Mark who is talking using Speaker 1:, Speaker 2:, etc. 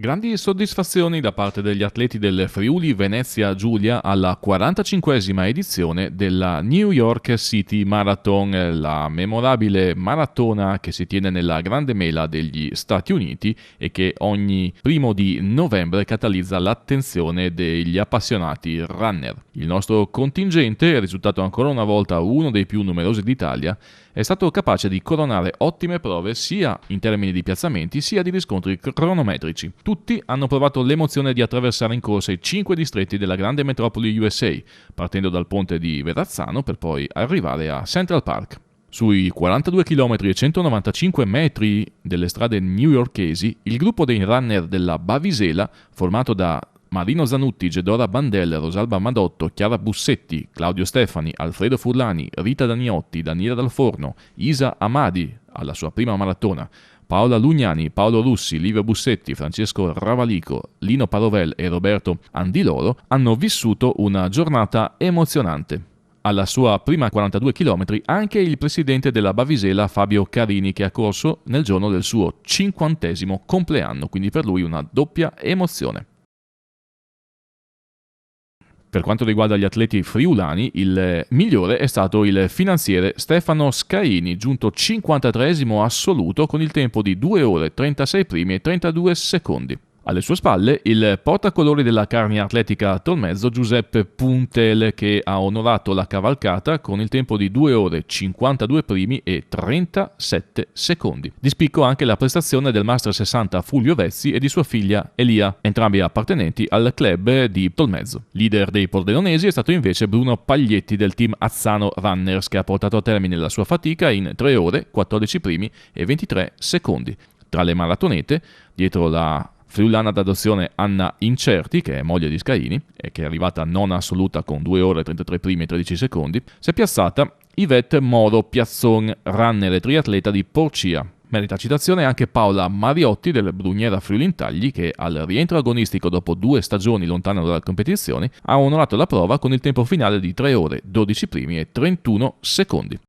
Speaker 1: Grandi soddisfazioni da parte degli atleti del Friuli Venezia Giulia alla 45esima edizione della New York City Marathon, la memorabile maratona che si tiene nella Grande Mela degli Stati Uniti e che ogni 1 catalizza l'attenzione degli appassionati runner. Il nostro contingente, risultato ancora una volta uno dei più numerosi d'Italia, è stato capace di coronare ottime prove sia in termini di piazzamenti sia di riscontri cronometrici. Tutti hanno provato l'emozione di attraversare in corsa i 5 distretti della grande metropoli USA, partendo dal ponte di Verrazzano per poi arrivare a Central Park. Sui 42 km e 195 metri delle strade newyorkesi, il gruppo dei runner della Bavisela, formato da Marino Zanutti, Gedora Bandel, Rosalba Madotto, Chiara Bussetti, Claudio Stefani, Alfredo Furlani, Rita Daniotti, Daniela Dal Forno, Isa Amadi alla sua prima maratona, Paola Lugnani, Paolo Russi, Livio Bussetti, Francesco Ravalico, Lino Parovel e Roberto Andiloro hanno vissuto una giornata emozionante. Alla sua prima 42 km anche il presidente della Bavisela Fabio Carini, che ha corso nel giorno del suo 50° compleanno, quindi per lui una doppia emozione. Per quanto riguarda gli atleti friulani, il migliore è stato il finanziere Stefano Scaini, giunto 53esimo assoluto con il tempo di 2 ore 36 primi e 32 secondi. Alle sue spalle il portacolori della Carnia Atletica Tolmezzo Giuseppe Puntel, che ha onorato la cavalcata con il tempo di 2 ore 52 primi e 37 secondi. Di spicco anche la prestazione del Master 60 Fulvio Vezzi e di sua figlia Elia, entrambi appartenenti al club di Tolmezzo. Leader dei pordenonesi è stato invece Bruno Paglietti del team Azzano Runners, che ha portato a termine la sua fatica in 3 ore 14 primi e 23 secondi. Tra le maratonete, dietro la friulana d'adozione Anna Incerti, che è moglie di Scaini e che è arrivata nona assoluta con 2 ore 33 primi e 13 secondi, si è piazzata Yvette Moro Piazzon, runner e triatleta di Porcia. Merita citazione anche Paola Mariotti del Bruniera Friulintagli, che al rientro agonistico dopo 2 stagioni lontano dalle competizioni ha onorato la prova con il tempo finale di 3 ore 12 primi e 31 secondi.